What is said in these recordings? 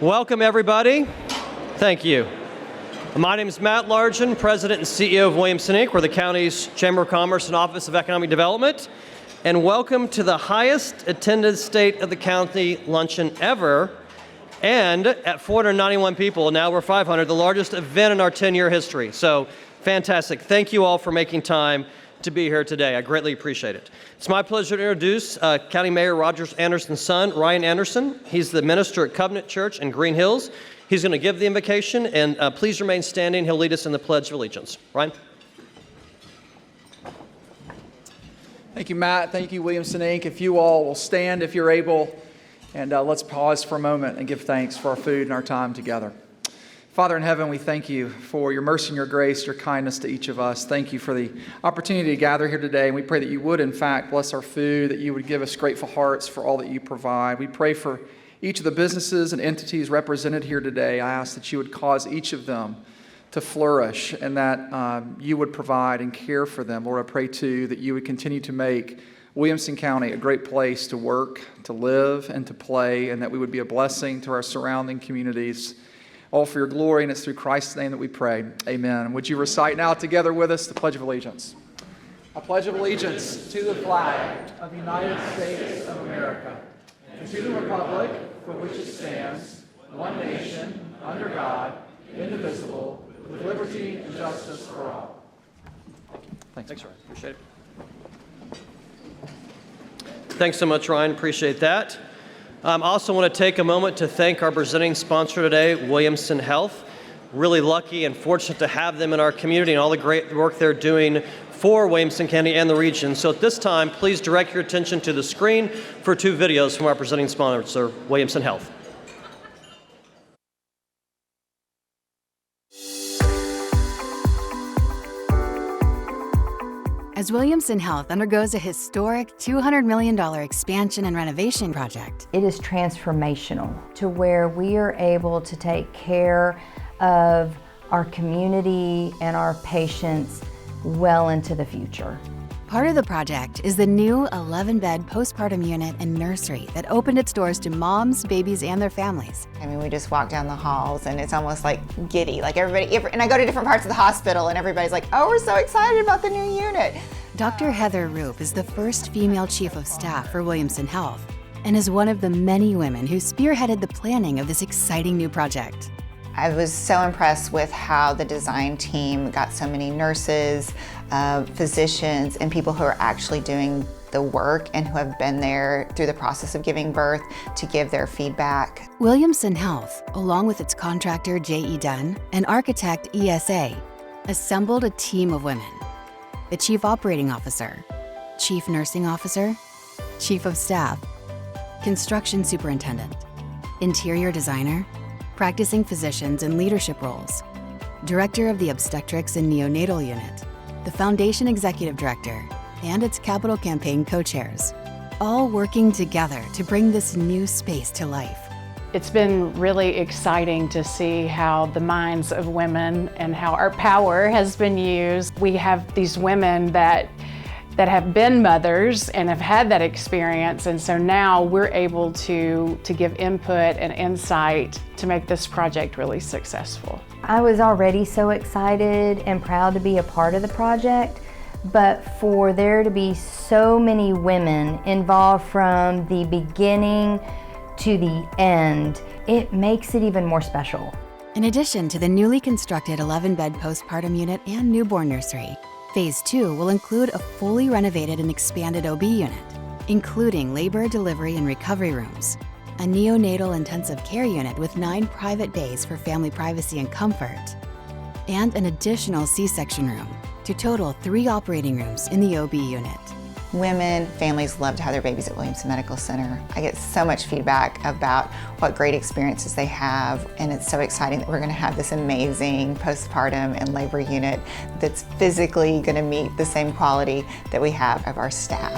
Welcome, everybody. Thank you. My name is Matt Largent, President and CEO of Williamson, Inc. We're the county's Chamber of Commerce and Office of Economic Development. And welcome to the highest attended State of the County luncheon ever. And at 491 people, now we're 500, the largest event in our 10-year history. So fantastic. Thank you all for making time to be here today. I greatly appreciate it. It's my pleasure to introduce County Mayor Rogers Anderson's son, Ryan Anderson. He's the minister at Covenant Church in Green Hills. He's going to give the invocation, and please remain standing. He'll lead us in the Pledge of Allegiance. Ryan? Thank you, Matt. Thank you, Williamson, Inc. If you all will stand, if you're able, and let's pause for a moment and give thanks for our food and our time together. Father in heaven, we thank you for your mercy and your grace, your kindness to each of us. Thank you for the opportunity to gather here today, and we pray that you would, in fact, bless our food, that you would give us grateful hearts for all that you provide. We pray for each of the businesses and entities represented here today. I ask that you would cause each of them to flourish and that you would provide and care for them. Lord, I pray too that you would continue to make Williamson County a great place to work, to live, and to play, and that we would be a blessing to our surrounding communities. All for your glory, and it's through Christ's name that we pray. Amen. Would you recite now together with us the Pledge of Allegiance? I pledge allegiance to the flag of the United States of America and to the republic for which it stands, one nation, under God, indivisible, with liberty and justice for all. Thanks, Ryan. Appreciate it. Thanks so much, Ryan. Appreciate that. I also want to take a moment to thank our presenting sponsor today, Williamson Health. Really lucky and fortunate to have them in our community and all the great work they're doing for Williamson County and the region. So at this time, please direct your attention to the screen for two videos from our presenting sponsor, Williamson Health. As Williamson Health undergoes a historic $200 million expansion and renovation project, it is transformational to where we are able to take care of our community and our patients well into the future. Part of the project is the new 11-bed postpartum unit and nursery that opened its doors to moms, babies, and their families. I mean, we just walk down the halls and it's almost like giddy, like everybody, and I go to different parts of the hospital and everybody's like, oh, we're so excited about the new unit. Dr. Heather Roop is the first female chief of staff for Williamson Health and is one of the many women who spearheaded the planning of this exciting new project. I was so impressed with how the design team got so many nurses, physicians, and people who are actually doing the work and who have been there through the process of giving birth to give their feedback. Williamson Health, along with its contractor J.E. Dunn and architect ESA, assembled a team of women. The Chief Operating Officer, Chief Nursing Officer, Chief of Staff, Construction Superintendent, Interior Designer, Practicing Physicians in leadership roles, Director of the Obstetrics and Neonatal Unit, the Foundation Executive Director, and its capital campaign co-chairs, all working together to bring this new space to life. It's been really exciting to see how the minds of women and how our power has been used. We have these women that have been mothers and have had that experience, and so now we're able to give input and insight to make this project really successful. I was already so excited and proud to be a part of the project, but for there to be so many women involved from the beginning to the end, it makes it even more special. In addition to the newly constructed 11-bed postpartum unit and newborn nursery, Phase 2 will include a fully renovated and expanded OB unit, including labor, delivery, and recovery rooms, a neonatal intensive care unit with 9 private bays for family privacy and comfort, and an additional C-section room, to total 3 operating rooms in the OB unit. Women, families love to have their babies at Williamson Medical Center. I get so much feedback about what great experiences they have, and it's so exciting that we're going to have this amazing postpartum and labor unit that's physically going to meet the same quality that we have of our staff.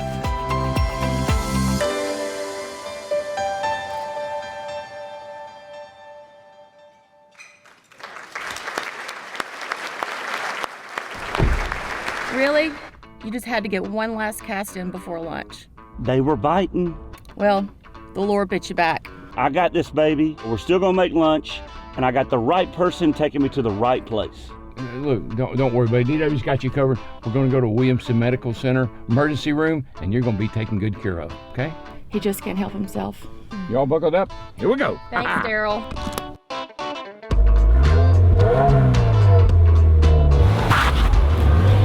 Really? You just had to get one last cast in before lunch. They were biting. Well, the Lord bit you back. I got this baby. We're still gonna make lunch, and I got the right person taking me to the right place. Look, don't worry, buddy. DW's got you covered. We're going to go to Williamson Medical Center emergency room, and you're going to be taken good care of, okay? He just can't help himself. Y'all buckled up? Here we go. Thanks, Daryl.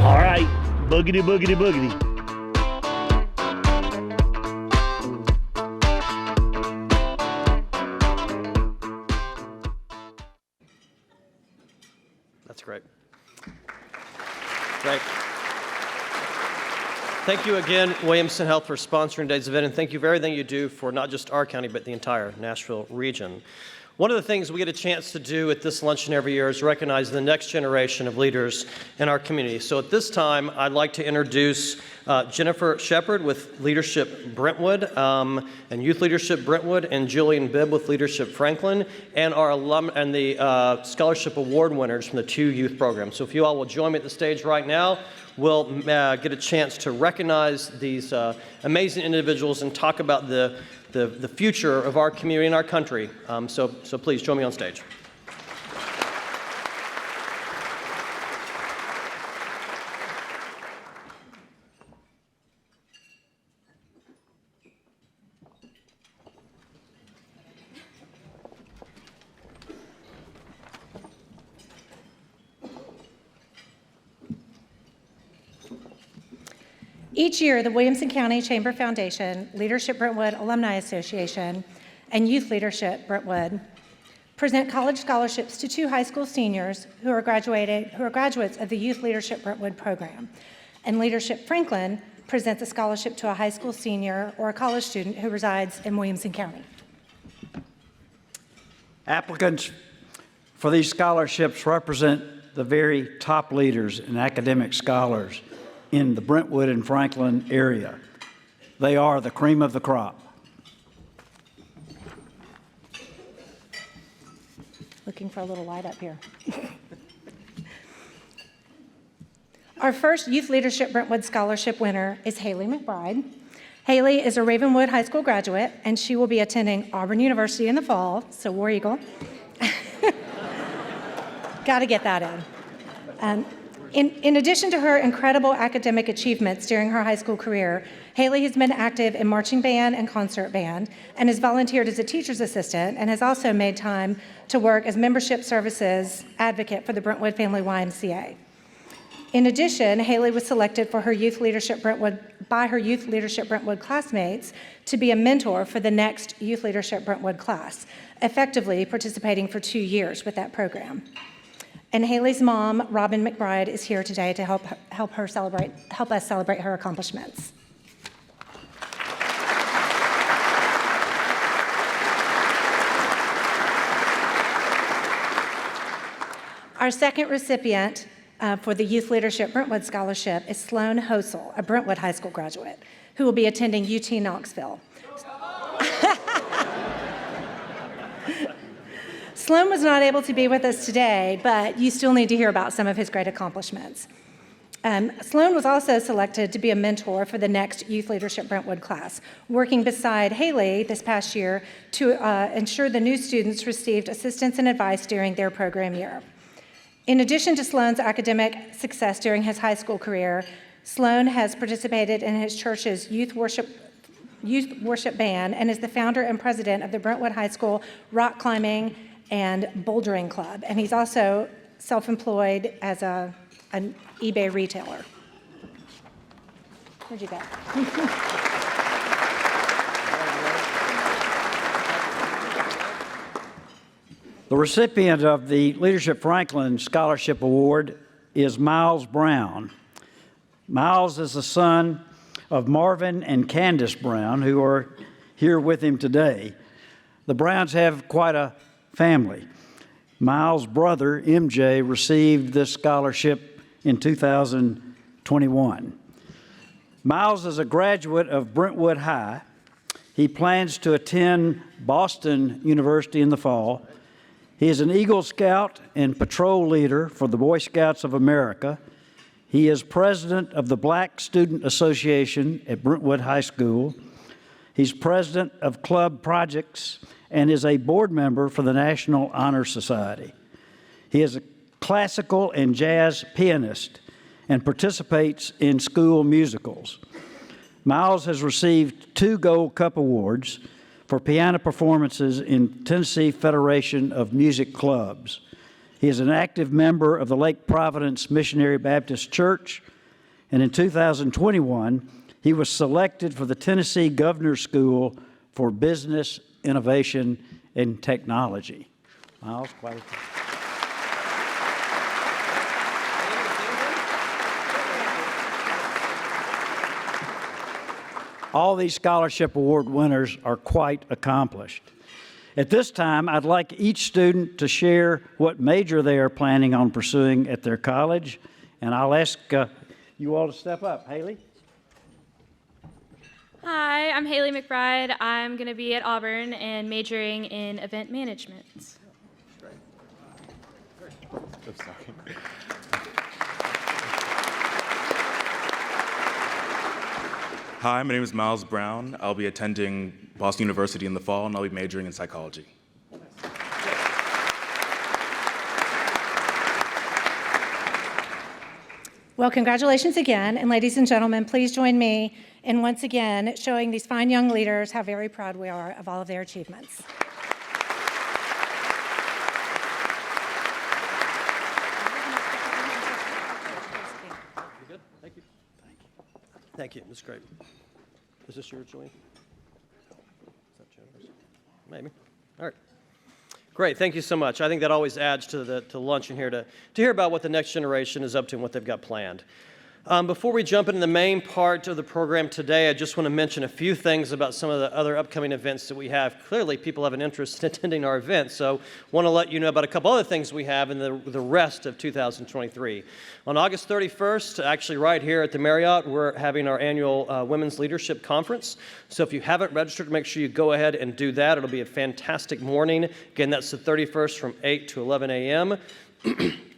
All right, boogity, boogity, boogity. That's great. Great. Thank you again, Williamson Health, for sponsoring today's event, and thank you for everything you do for not just our county, but the entire Nashville region. One of the things we get a chance to do at this luncheon every year is recognize the next generation of leaders in our community. So at this time, I'd like to introduce Jennifer Shepard with Leadership Brentwood, and Youth Leadership Brentwood, and Jillian Bibb with Leadership Franklin, and our and the Scholarship Award winners from the 2 youth programs. So if you all will join me at the stage right now, we'll get a chance to recognize these amazing individuals and talk about the future of our community and our country. So please join me on stage. Each year, the Williamson County Chamber Foundation, Leadership Brentwood Alumni Association, and Youth Leadership Brentwood present college scholarships to 2 high school seniors who are graduates of the Youth Leadership Brentwood program. And Leadership Franklin presents a scholarship to a high school senior or a college student who resides in Williamson County. Applicants for these scholarships represent the very top leaders and academic scholars in the Brentwood and Franklin area. They are the cream of the crop. Looking for a little light up here. Our first Youth Leadership Brentwood Scholarship winner is Haley McBride. Haley is a Ravenwood High School graduate, and she will be attending Auburn University in the fall, so War Eagle. Got to get that in. In addition to her incredible academic achievements during her high school career, Haley has been active in marching band and concert band and has volunteered as a teacher's assistant and has also made time to work as membership services advocate for the Brentwood Family YMCA. In addition, Haley was selected for her Youth Leadership Brentwood by her Youth Leadership Brentwood classmates to be a mentor for the next Youth Leadership Brentwood class, effectively participating for 2 years with that program. And Haley's mom, Robin McBride, is here today to help us celebrate her accomplishments. Our second recipient for the Youth Leadership Brentwood Scholarship is Sloan Hosel, a Brentwood High School graduate, who will be attending UT Knoxville. Sloan was not able to be with us today, but you still need to hear about some of his great accomplishments. Sloan was also selected to be a mentor for the next Youth Leadership Brentwood class, working beside Haley this past year to ensure the new students received assistance and advice during their program year. In addition to Sloan's academic success during his high school career, Sloan has participated in his church's youth worship band and is the founder and president of the Brentwood High School Rock Climbing and Bouldering Club. And he's also self-employed as an eBay retailer. Where'd you go? The recipient of the Leadership Franklin Scholarship Award is Miles Brown. Miles is the son of Marvin and Candace Brown, who are here with him today. The Browns have quite a family. Miles' brother, MJ, received this scholarship in 2021. Miles is a graduate of Brentwood High. He plans to attend Boston University in the fall. He is an Eagle Scout and patrol leader for the Boy Scouts of America. He is president of the Black Student Association at Brentwood High School. He's president of Club Projects and is a board member for the National Honor Society. He is a classical and jazz pianist and participates in school musicals. Miles has received 2 Gold Cup Awards for piano performances in Tennessee Federation of Music Clubs. He is an active member of the Lake Providence Missionary Baptist Church, and in 2021, he was selected for the Tennessee Governor's School for Business, Innovation, and Technology. Miles, quite a All these scholarship award winners are quite accomplished. At this time, I'd like each student to share what major they are planning on pursuing at their college, and I'll ask you all to step up. Haley? Hi, I'm Haley McBride. I'm going to be at Auburn and majoring in event management. Hi, my name is Miles Brown. I'll be attending Boston University in the fall, and I'll be majoring in psychology. Well, congratulations again, and ladies and gentlemen, please join me in once again showing these fine young leaders how very proud we are of all of their achievements. Thank you. That's great. Is this yours, Julie? Is that yours? Maybe. All right. Great. Thank you so much. I think that always adds to the luncheon here to hear about what the next generation is up to and what they've got planned. Before we jump into the main part of the program today, I just want to mention a few things about some of the other upcoming events that we have. Clearly, people have an interest in attending our events, so I want to let you know about a couple other things we have in the rest of 2023. On August 31st, actually right here at the Marriott, we're having our annual Women's Leadership Conference. So if you haven't registered, make sure you go ahead and do that. It'll be a fantastic morning. Again, that's the 31st from 8 to 11 a.m.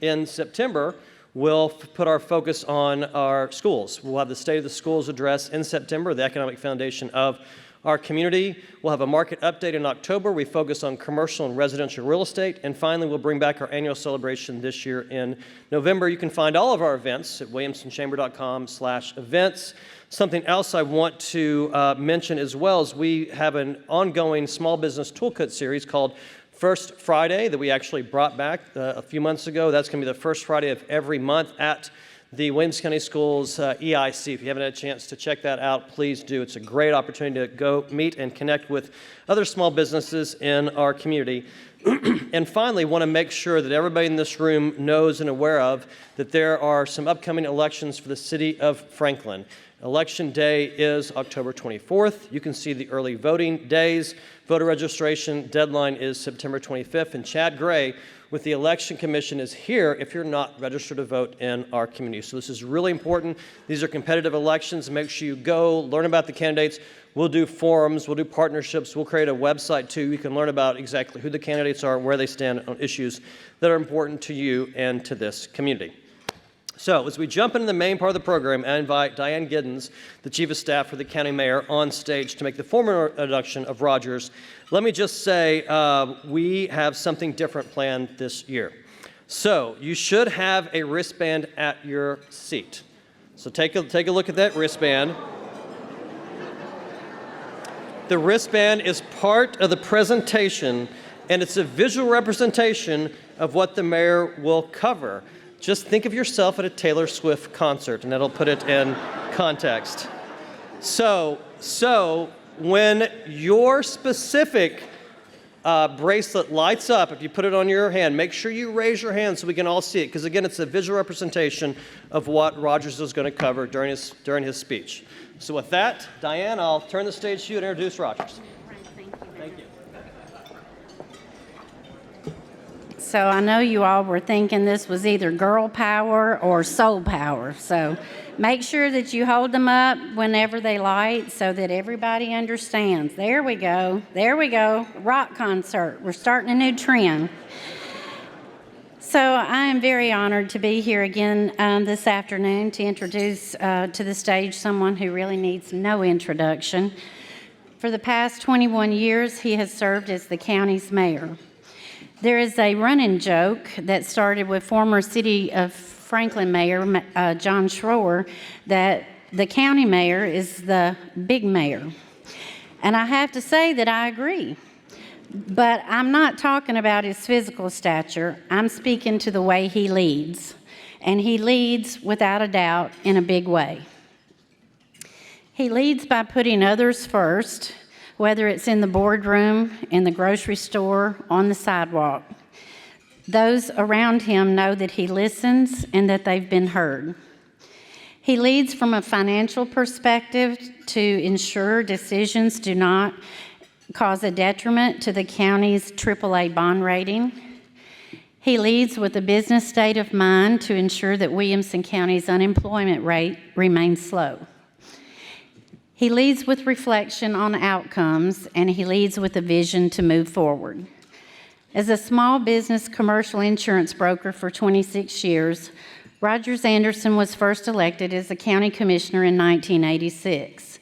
In September, we'll put our focus on our schools. We'll have the State of the Schools address in September, the economic foundation of our community. We'll have a market update in October. We focus on commercial and residential real estate. And finally, we'll bring back our annual celebration this year in November. You can find all of our events at williamsonchamber.com/events. Something else I want to mention as well is we have an ongoing small business toolkit series called First Friday that we actually brought back a few months ago. That's going to be the first Friday of every month at the Williamson County Schools EIC. If you haven't had a chance to check that out, please do. It's a great opportunity to go meet and connect with other small businesses in our community. And finally, want to make sure that everybody in this room knows and aware of that there are some upcoming elections for the city of Franklin. Election day is October 24th. You can see the early voting days. Voter registration deadline is September 25th. And Chad Gray with the Election Commission is here if you're not registered to vote in our community. So this is really important. These are competitive elections. Make sure you go, learn about the candidates. We'll do forums, we'll do partnerships, we'll create a website too. You can learn about exactly who the candidates are, where they stand on issues that are important to you and to this community. So as we jump into the main part of the program, I invite Diane Giddens, the Chief of Staff for the County Mayor, on stage to make the formal introduction of Rogers. Let me just say we have something different planned this year. So you should have a wristband at your seat. So take a look at that wristband. The wristband is part of the presentation, and it's a visual representation of what the mayor will cover. Just think of yourself at a Taylor Swift concert, and that'll put it in context. So when your specific bracelet lights up, if you put it on your hand, make sure you raise your hand so we can all see it, because again, it's a visual representation of what Rogers is going to cover during his speech. So with that, Diane, I'll turn the stage to you and introduce Rogers. Thank you. So I know you all were thinking this was either girl power or soul power. So make sure that you hold them up whenever they light so that everybody understands. There we go. There we go. Rock concert. We're starting a new trend. So I am very honored to be here again this afternoon to introduce to the stage someone who really needs no introduction. For the past 21 years, he has served as the county's mayor. There is a running joke that started with former City of Franklin Mayor John Schroer that the county mayor is the big mayor. And I have to say that I agree. But I'm not talking about his physical stature. I'm speaking to the way he leads. And he leads, without a doubt, in a big way. He leads by putting others first, whether it's in the boardroom, in the grocery store, on the sidewalk. Those around him know that he listens and that they've been heard. He leads from a financial perspective to ensure decisions do not cause a detriment to the county's AAA bond rating. He leads with a business state of mind to ensure that Williamson County's unemployment rate remains low. He leads with reflection on outcomes, and he leads with a vision to move forward. As a small business commercial insurance broker for 26 years, Rogers Anderson was first elected as a county commissioner in 1986.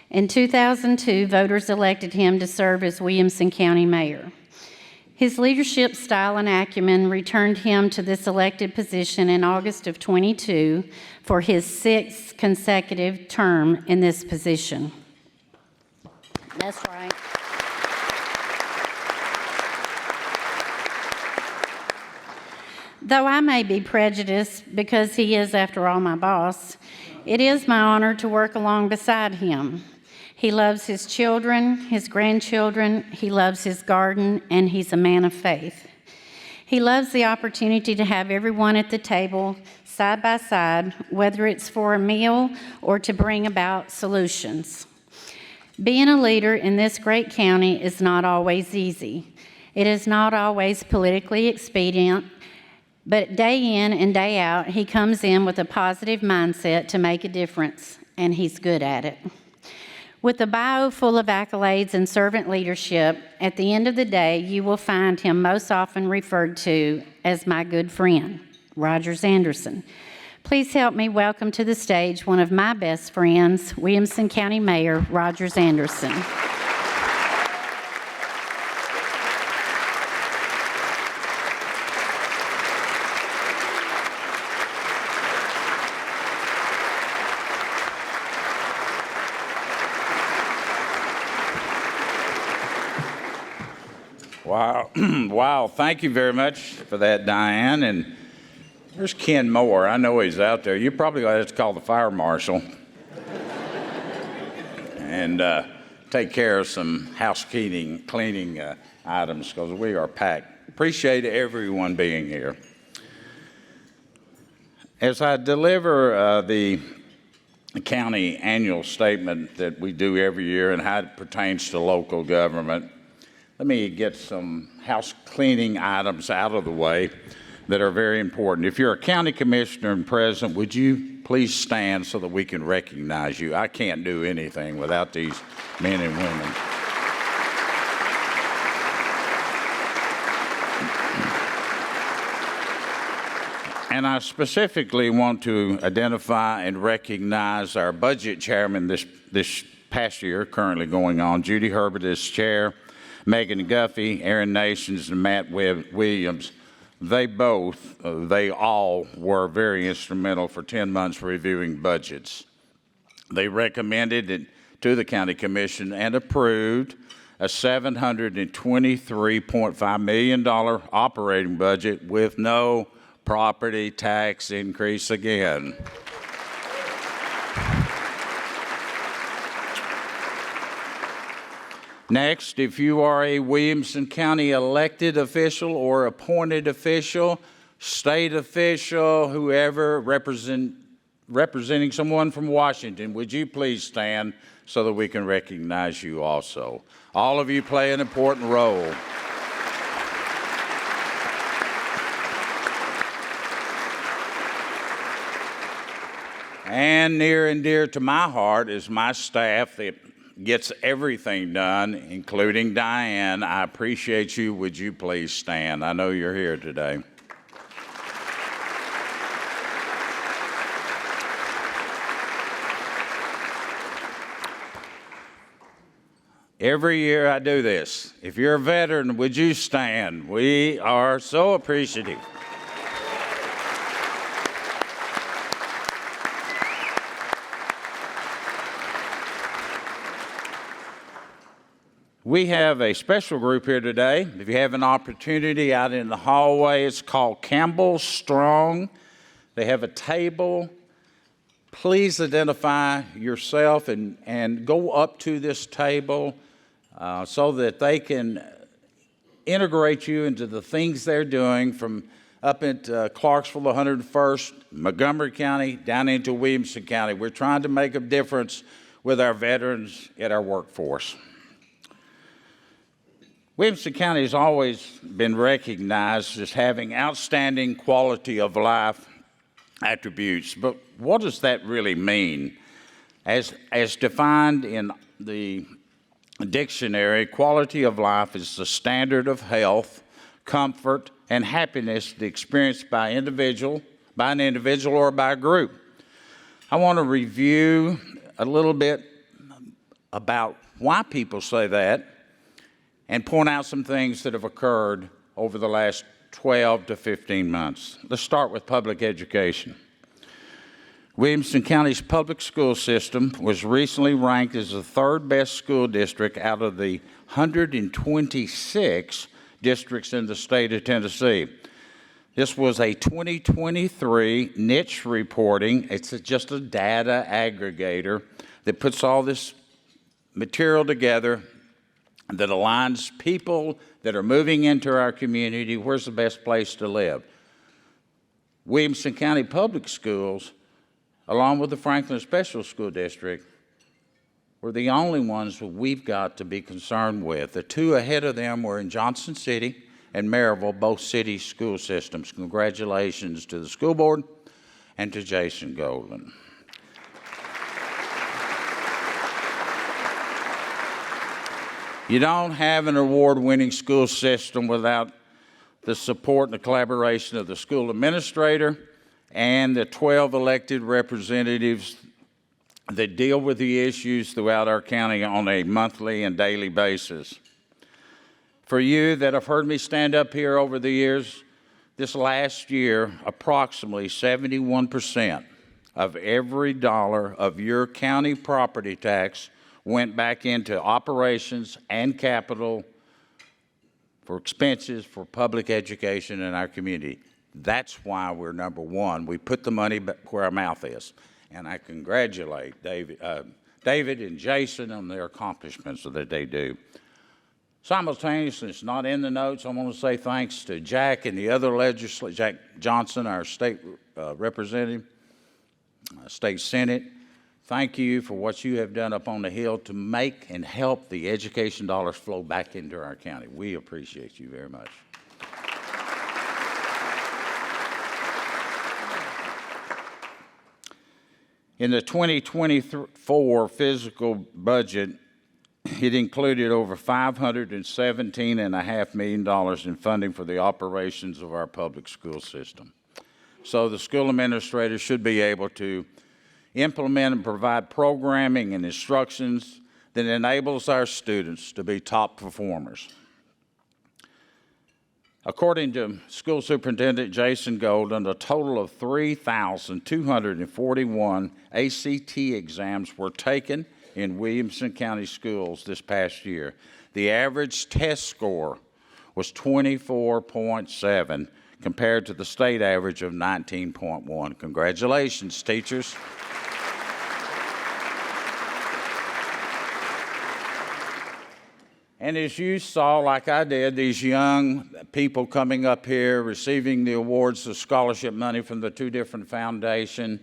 In 2002, voters elected him to serve as Williamson County mayor. His leadership style and acumen returned him to this elected position in August of 22 for his 6th consecutive term in this position. That's right. Though I may be prejudiced because he is, after all, my boss, it is my honor to work along beside him. He loves his children, his grandchildren, he loves his garden, and he's a man of faith. He loves the opportunity to have everyone at the table side by side, whether it's for a meal or to bring about solutions. Being a leader in this great county is not always easy. It is not always politically expedient, but day in and day out, he comes in with a positive mindset to make a difference, and he's good at it. With a bio full of accolades and servant leadership, at the end of the day, you will find him most often referred to as my good friend, Rogers Anderson. Please help me welcome to the stage one of my best friends, Williamson County Mayor Rogers Anderson. Wow. Wow. Thank you very much for that, Diane. And there's Ken Moore. I know he's out there. You probably have to call the fire marshal and take care of some housekeeping, cleaning items because we are packed. Appreciate everyone being here. As I deliver the county annual statement that we do every year and how it pertains to local government, let me get some house cleaning items out of the way that are very important. If you're a county commissioner and president, would you please stand so that we can recognize you? I can't do anything without these men and women. And I specifically want to identify and recognize our budget chairman this past year, currently going on. Judy Herbert is chair. Megan Guffey, Aaron Nations, and Matt Williams, they all were very instrumental for 10 months reviewing budgets. They recommended it to the County Commission and approved a $723.5 million operating budget with no property tax increase again. Next, if you are a Williamson County elected official or appointed official, state official, whoever representing someone from Washington, would you please stand so that we can recognize you also? All of you play an important role. And near and dear to my heart is my staff that gets everything done, including Diane. I appreciate you. Would you please stand? I know you're here today. Every year I do this. If you're a veteran, would you stand? We are so appreciative. We have a special group here today. If you have an opportunity out in the hallway, it's called Campbell Strong. They have a table. Please identify yourself and go up to this table so that they can integrate you into the things they're doing from up at Clarksville, 101st, Montgomery County, down into Williamson County. We're trying to make a difference with our veterans in our workforce. Williamson County has always been recognized as having outstanding quality of life attributes, but what does that really mean? As defined in the dictionary, quality of life is the standard of health, comfort, and happiness experienced by an individual or by a group. I want to review a little bit about why people say that and point out some things that have occurred over the last 12 to 15 months. Let's start with public education. Williamson County's public school system was recently ranked as the third best school district out of the 126 districts in the state of Tennessee. This was a 2023 niche reporting. It's just a data aggregator that puts all this material together that aligns people that are moving into our community. Where's the best place to live? Williamson County Public Schools, along with the Franklin Special School District, were the only ones that we've got to be concerned with. The two ahead of them were in Johnson City and Maryville, both city school systems. Congratulations to the school board and to Jason Golden. You don't have an award-winning school system without the support and the collaboration of the school administrator and the 12 elected representatives that deal with the issues throughout our county on a monthly and daily basis. For you that have heard me stand up here over the years, this last year, approximately 71% of every dollar of your county property tax went back into operations and capital for expenses for public education in our community. That's why we're number one. We put the money where our mouth is. And I congratulate David and Jason on their accomplishments that they do. Simultaneously, it's not in the notes, I want to say thanks to Jack and the other legislators, Jack Johnson, our state representative, state senate. Thank you for what you have done up on the Hill to make and help the education dollars flow back into our county. We appreciate you very much. In the 2024 fiscal budget, it included over $517.5 million in funding for the operations of our public school system. So the school administrator should be able to implement and provide programming and instructions that enables our students to be top performers. According to School Superintendent Jason Golden, a total of 3,241 ACT exams were taken in Williamson County schools this past year. The average test score was 24.7 compared to the state average of 19.1. Congratulations, teachers. And as you saw, like I did, these young people coming up here, receiving the awards, the scholarship money from the two different foundations,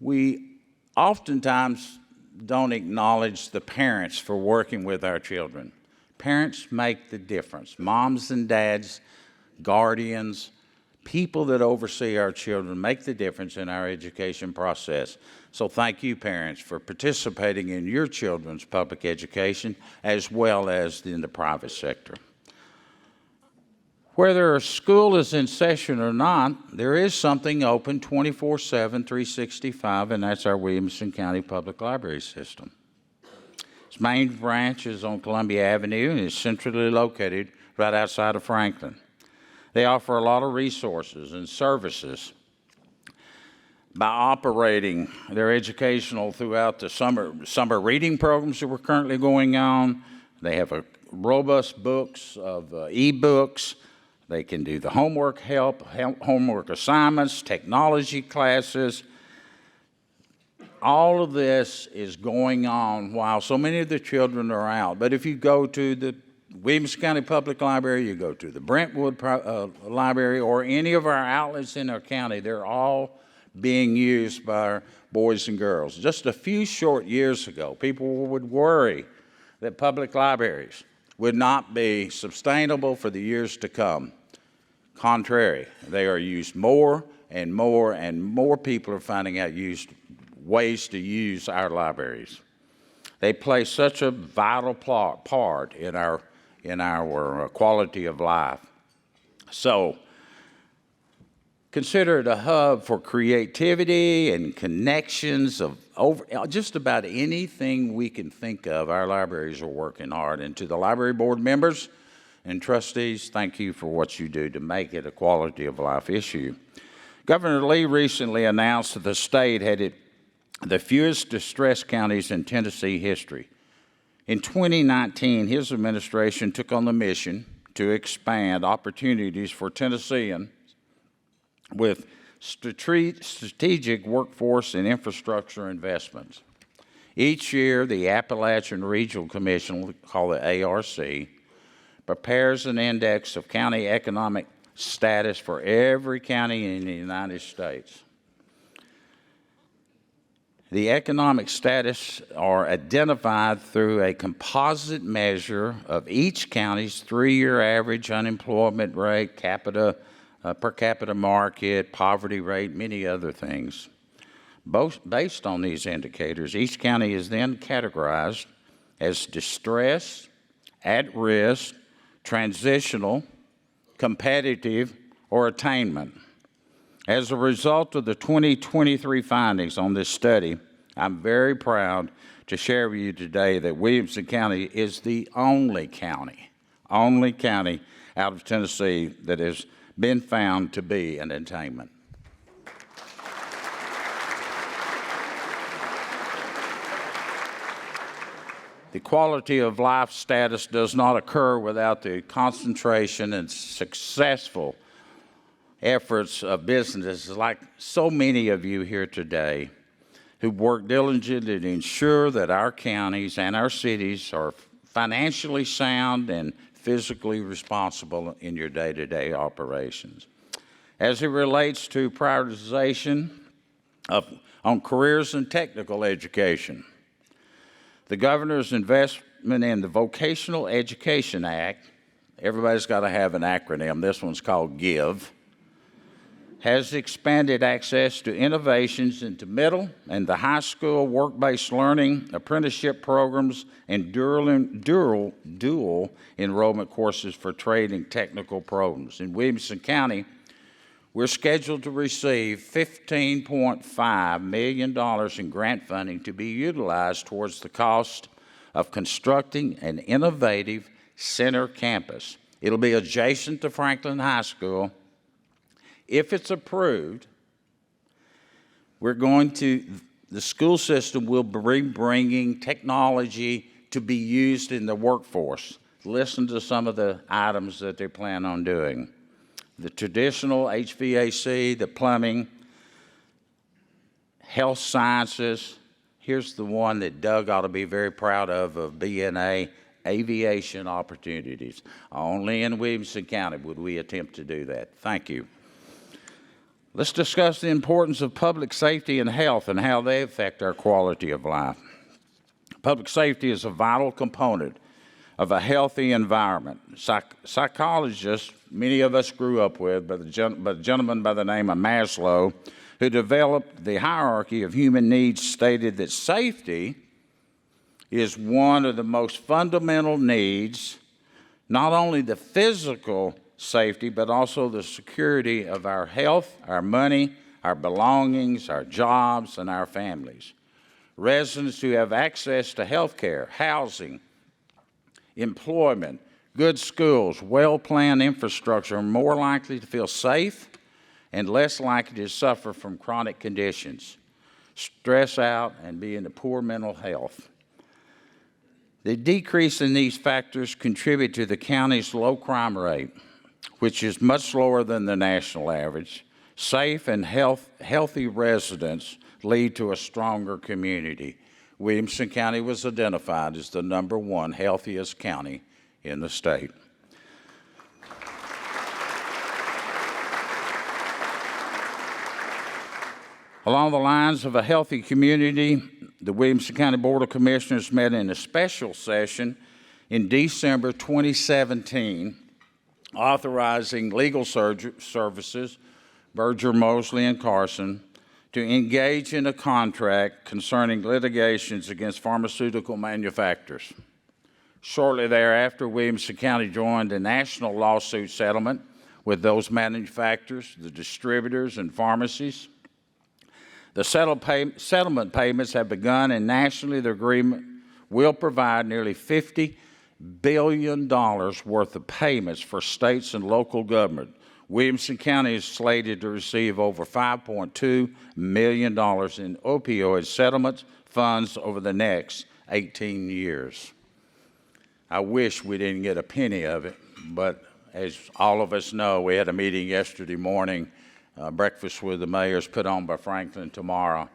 we oftentimes don't acknowledge the parents for working with our children. Parents make the difference. Moms and dads, guardians, people that oversee our children make the difference in our education process. So thank you, parents, for participating in your children's public education as well as in the private sector. Whether a school is in session or not, there is something open 24/7, 365, and that's our Williamson County Public Library System. As Its main branch is on Columbia Avenue and is centrally located right outside of Franklin. They offer a lot of resources and services by operating their educational throughout the summer reading programs that were currently going on. They have a robust books of e-books. They can do the homework help, homework assignments, technology classes. All of this is going on while so many of the children are out. But if you go to the Williamson County Public Library, you go to the Brentwood Library, or any of our outlets in our county, they're all being used by our boys and girls. Just a few short years ago, people would worry that public libraries would not be sustainable for the years to come. Contrary, they are used more and more, and more people are finding out ways to use our libraries. They play such a vital part in our quality of life. So, consider it a hub for creativity and connections of just about anything we can think of. Our libraries are working hard. And to the library board members and trustees, thank you for what you do to make it a quality of life issue. Governor Lee recently announced that the state had the fewest distressed counties in Tennessee history. In 2019, his administration took on the mission to expand opportunities for Tennesseans with strategic workforce and infrastructure investments. Each year, the Appalachian Regional Commission, called the ARC, prepares an index of county economic status for every county in the United States. The economic status are identified through a composite measure of each county's 3-year average unemployment rate, per capita market, poverty rate, many other things. Based on these indicators, each county is then categorized as distressed, at risk, transitional, competitive, or attainment. As a result of the 2023 findings on this study, I'm very proud to share with you today that Williamson County is the only county out of Tennessee that has been found to be an attainment. The quality of life status does not occur without the concentration and successful efforts of businesses like so many of you here today who work diligently to ensure that our counties and our cities are financially sound and physically responsible in your day-to-day operations. As it relates to prioritization on careers and technical education, the governor's investment in the Vocational Education Act, everybody's got to have an acronym, this one's called GIVE, has expanded access to innovations into middle and the high school work-based learning, apprenticeship programs, and dual enrollment courses for trade and technical programs. In Williamson County, we're scheduled to receive $15.5 million in grant funding to be utilized towards the cost of constructing an innovative center campus. It'll be adjacent to Franklin High School. If it's approved, the school system will be bringing technology to be used in the workforce. Listen to some of the items that they plan on doing. The traditional HVAC, the plumbing, health sciences. Here's the one that Doug ought to be very proud of BNA, aviation opportunities. Only in Williamson County would we attempt to do that. Thank you. Let's discuss the importance of public safety and health and how they affect our quality of life. Public safety is a vital component of a healthy environment. Psychologists, many of us grew up with, but a gentleman by the name of Maslow, who developed the hierarchy of human needs, stated that safety is one of the most fundamental needs, not only the physical safety, but also the security of our health, our money, our belongings, our jobs, and our families. Residents who have access to health care, housing, employment, good schools, well-planned infrastructure are more likely to feel safe and less likely to suffer from chronic conditions, stress out, and be in poor mental health. The decrease in these factors contribute to the county's low crime rate, which is much lower than the national average. Safe and healthy residents lead to a stronger community. Williamson County was identified as the #1 healthiest county in the state. Along the lines of a healthy community, the Williamson County Board of Commissioners met in a special session in December 2017, authorizing legal services, Berger, Mosley, and Carson, to engage in a contract concerning litigations against pharmaceutical manufacturers. Shortly thereafter, Williamson County joined a national lawsuit settlement with those manufacturers, the distributors, and pharmacies. The settlement payments have begun, and nationally the agreement will provide nearly $50 billion worth of payments for states and local government. Williamson County is slated to receive over $5.2 million in opioid settlement funds over the next 18 years. I wish we didn't get a penny of it, but as all of us know, we had a meeting yesterday morning, breakfast with the mayors put on by Franklin tomorrow,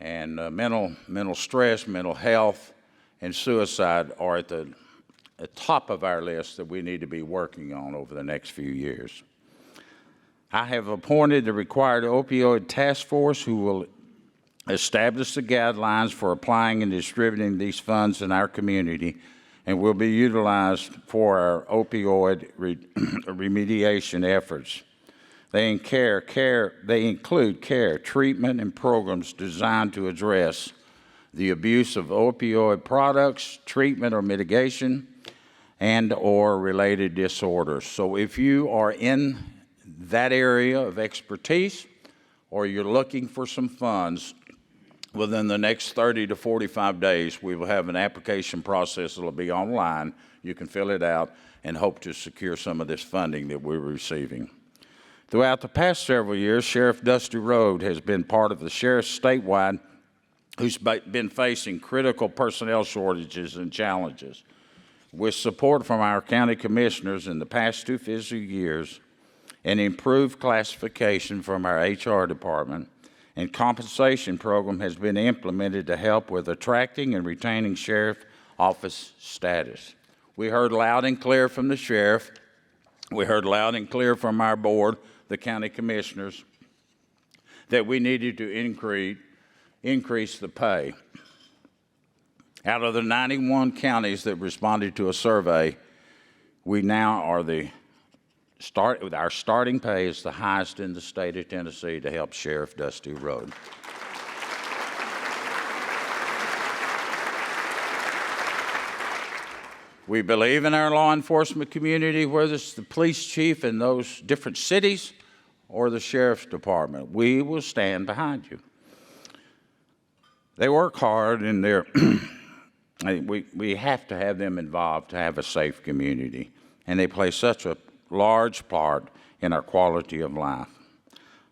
and mental stress, mental health, and suicide are at the top of our list that we need to be working on over the next few years. I have appointed the required opioid task force who will establish the guidelines for applying and distributing these funds in our community and will be utilized for our opioid remediation efforts. They include care, treatment, and programs designed to address the abuse of opioid products, treatment or mitigation, and or related disorders. So if you are in that area of expertise or you're looking for some funds, within the next 30 to 45 days, we will have an application process that will be online. You can fill it out and hope to secure some of this funding that we're receiving. Throughout the past several years, Sheriff Dusty Rhodes has been part of the sheriffs statewide who's been facing critical personnel shortages and challenges. With support from our county commissioners in the past 2 fiscal years, an improved classification from our HR department, and compensation program has been implemented to help with attracting and retaining sheriff office status. We heard loud and clear from the sheriff. We heard loud and clear from our board, the county commissioners, that we needed to increase the pay. Out of the 91 counties that responded to a survey, we now are our starting pay is the highest in the state of Tennessee to help Sheriff Dusty Rhodes. We believe in our law enforcement community, whether it's the police chief in those different cities or the sheriff's department. We will stand behind you. They work hard and we have to have them involved to have a safe community, and they play such a large part in our quality of life.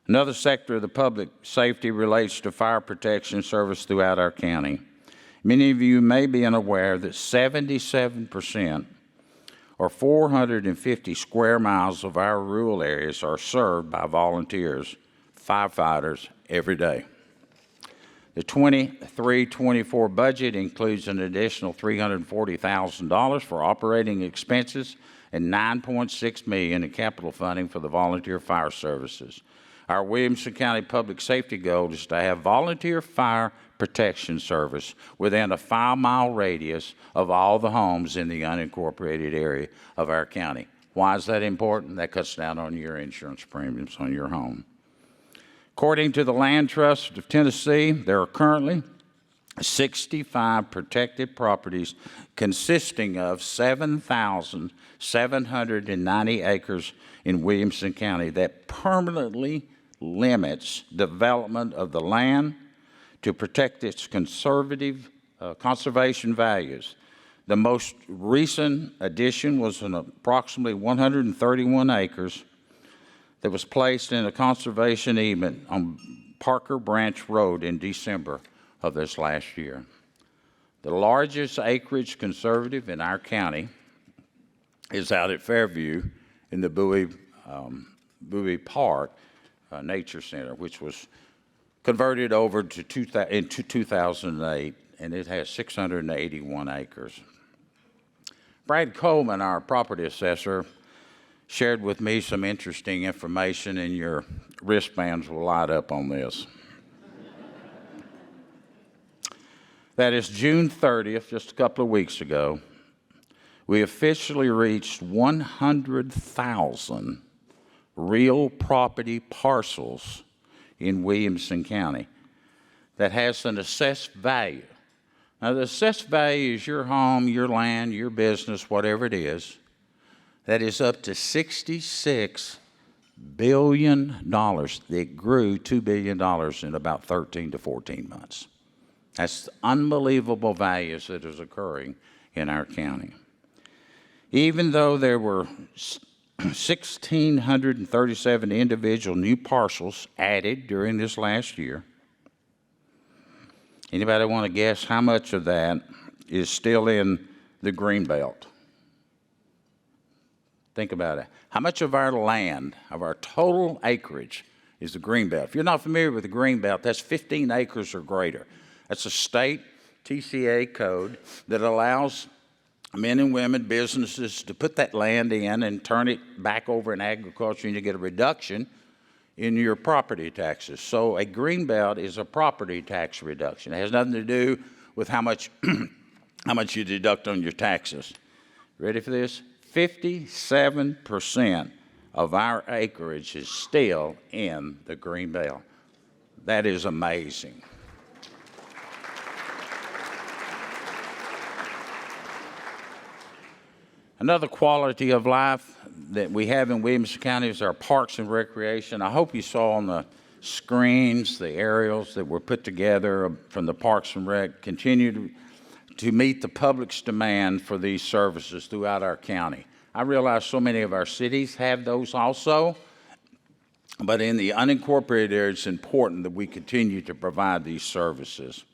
Another sector of the public safety relates to fire protection service throughout our county. Many of you may be unaware that 77% or 450 square miles of our rural areas are served by volunteers, firefighters, every day. The 23-24 budget includes an additional $340,000 for operating expenses and $9.6 million in capital funding for the volunteer fire services. Our Williamson County Public Safety goal is to have volunteer fire protection service within a 5-mile radius of all the homes in the unincorporated area of our county. Why is that important? That cuts down on your insurance premiums on your home. According to the Land Trust of Tennessee, there are currently 65 protected properties consisting of 7,790 acres in Williamson County that permanently limits development of the land to protect its conservation values. The most recent addition was an approximately 131 acres that was placed in a conservation easement on Parker Branch Road in December of this last year. The largest acreage conservative in our county is out at Fairview in the Bowie Park Nature Center, which was converted over to 2008, and it has 681 acres. Brad Coleman, our property assessor, shared with me some interesting information, and your wristbands will light up on this. That is June 30th, just a couple of weeks ago, we officially reached 100,000 real property parcels in Williamson County that has an assessed value. Now, the assessed value is your home, your land, your business, whatever it is. That is up to $66 billion. It grew $2 billion in about 13 to 14 months. That's unbelievable values that is occurring in our county. Even though there were 1,637 individual new parcels added during this last year, anybody want to guess how much of that is still in the Greenbelt? Think about it. How much of our land, of our total acreage, is the Greenbelt? If you're not familiar with the Greenbelt, that's 15 acres or greater. That's a state TCA code that allows men and women, businesses, to put that land in and turn it back over in agriculture, and you get a reduction in your property taxes. So a Greenbelt is a property tax reduction. It has nothing to do with how much you deduct on your taxes. Ready for this? 57% of our acreage is still in the Greenbelt. That is amazing. Another quality of life that we have in Williamson County is our parks and recreation. I hope you saw on the screens the aerials that were put together from the Parks and Rec, continue to meet the public's demand for these services throughout our county. I realize so many of our cities have those also, but in the unincorporated area, it's important that we continue to provide these services.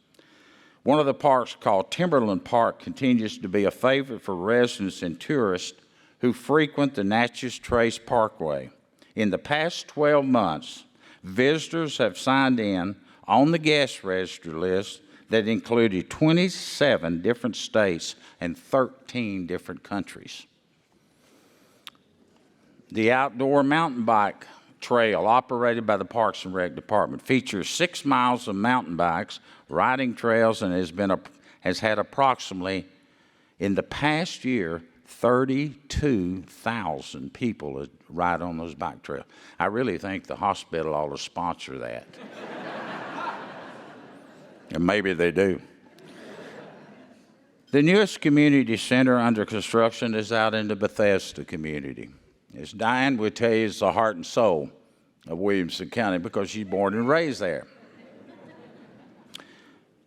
One of the parks, called Timberland Park, continues to be a favorite for residents and tourists who frequent the Natchez Trace Parkway. In the past 12 months, visitors have signed in on the guest register list that included 27 different states and 13 different countries. The outdoor mountain bike trail operated by the Parks and Rec Department features 6 miles of mountain bikes, riding trails, and has had approximately, in the past year, 32,000 people ride on those bike trails. I really think the hospital ought to sponsor that. And maybe they do. The newest community center under construction is out in the Bethesda community. As Diane would tell you, it's the heart and soul of Williamson County because she's born and raised there.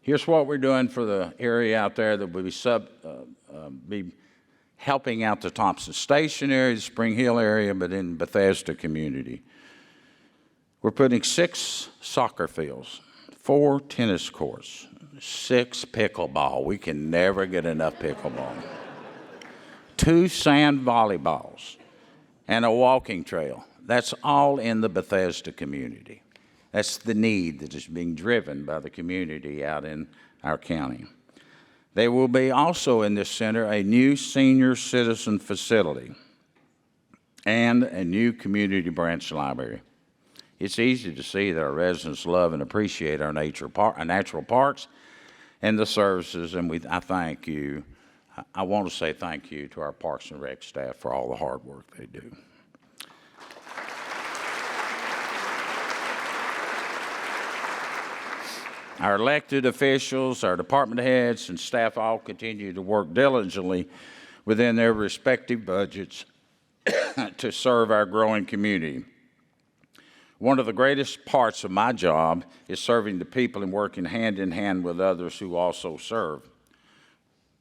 Here's what we're doing for the area out there that will be helping out the Thompson Station area, the Spring Hill area, but in Bethesda community. We're putting 6 soccer fields, 4 tennis courts, 6 pickleball. We can never get enough pickleball. 2 sand volleyballs, and a walking trail. That's all in the Bethesda community. That's the need that is being driven by the community out in our county. There will be also in this center a new senior citizen facility and a new community branch library. It's easy to see that our residents love and appreciate our natural parks and the services, and I thank you. I want to say thank you to our Parks and Rec staff for all the hard work they do. Our elected officials, our department heads, and staff all continue to work diligently within their respective budgets to serve our growing community. One of the greatest parts of my job is serving the people and working hand in hand with others who also serve.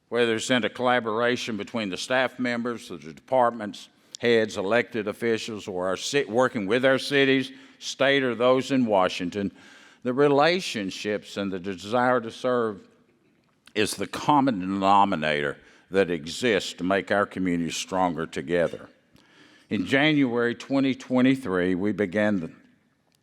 Whether it's in a collaboration between the staff members, the departments, heads, elected officials, or working with our cities, state, or those in Washington, the relationships and the desire to serve is the common denominator that exists to make our community stronger together. In January 2023, we began